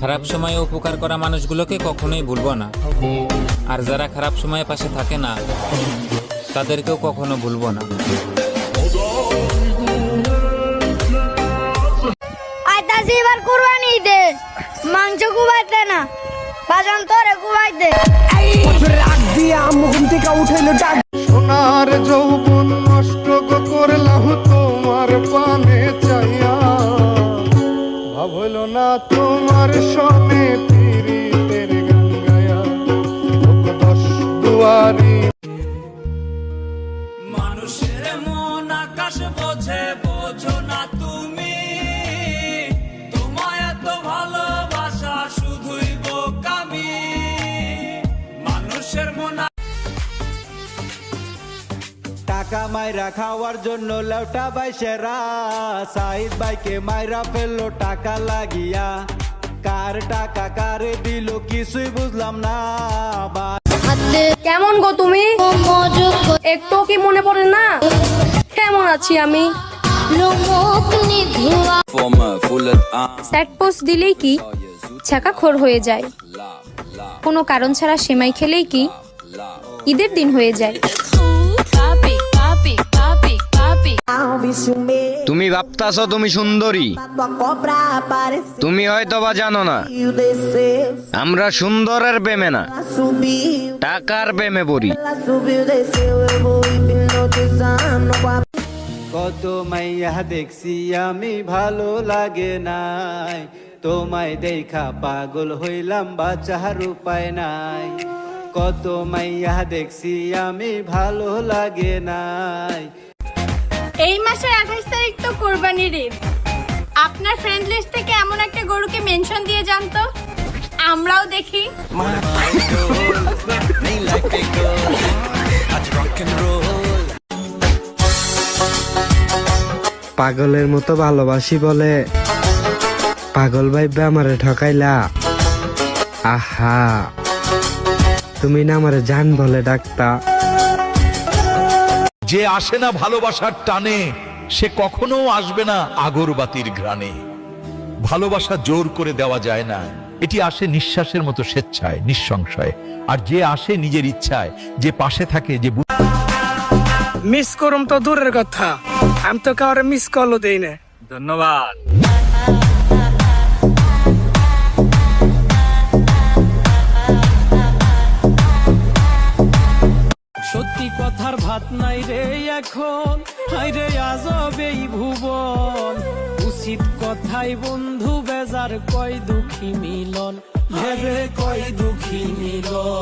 খারাপ সময়ে উপকার করা মানুষগুলোকে কখনোই ভুলবো না, আর যারা খারাপ সময়ে পাশে থাকে না তাদেরকেও কখনো ভুলবো না। আইতাছি এবার কুরবানি দে, মাংস কুবাইতে না, বাজান তোরে কুবাইতে। রাগ দিয়া মুখ থেকে উঠাইলো ডাক। সোনার যৌবন নষ্ট করলাম তোমার পানে চাইয়া, ভাব হইল না তোমার সনে পীড়িতের গান গায়া। দশ দুয়ারি মানুষের মন আকাশ বোঝে, বোঝো না তুমি। তোমায় এত ভালোবাসা শুধুই বোকামি। মানুষের মন টাকা মাইরা খাওয়ার জন্য লেউটা বাইশেরা, সাইদ ভাইকে মাইরা ফেললো টাকা লাগিয়া। কার টাকা কারে দিল কিছুই বুঝলাম না। কেমন গো তুমি? একটু কি মনে পড়ে না কেমন আছি আমি? স্যাড পোস্ট দিলেই কি ছাকা খোর হয়ে যায়, কোনো কারণ ছাড়া সেমাই খেলেই কি ঈদের দিন হয়ে যায়। তুমি ভাবতাছো তুমি সুন্দরী, তুমি হয়তো বা জানো না আমরা সুন্দরের প্রেমে না, টাকার প্রেমে পড়ি। কত মাইয়া দেখছি আমি ভালো লাগে নাই, তোমায় দেখা পাগল হইলাম বাঁচার উপায় নাই। কত মাইয়া দেখছি আমি ভালো লাগে নাই। এই মাসের 28 তারিখ তো কুরবানির ঈদ। আপনার ফ্রেন্ড লিস্ট থেকে এমন একটা গরুকে মেনশন দিয়ে যান তো, আমরাও দেখি। পাগলের মতো ভালোবাসি বলে পাগল ভাইবে আমারে ঠকাইলা। আহা, তুমি না আমারে জান বলে ডাকতা। যে আসে না ভালোবাসার টানে, সে কখনো আসবে না আগরবাতির ঘ্রাণে। ভালোবাসা জোর করে দেওয়া যায় না, এটি আসে নিঃশ্বাসের মতো স্বেচ্ছায়, নিঃসংশয়ে। আর যে আসে নিজের ইচ্ছায়, যে পাশে থাকে, যে মিস করুম তো দূরের কথা, আমি তো কাউরে মিস কলও দেই না। ধন্যবাদ। সত্যি কথার ভাত নাই রে এখন, হাই রে আজব এই ভুবন। উচিত কথাই বন্ধু বেজার কয় দুঃখী মিলন, ভেবে কয় দুঃখী মিলন।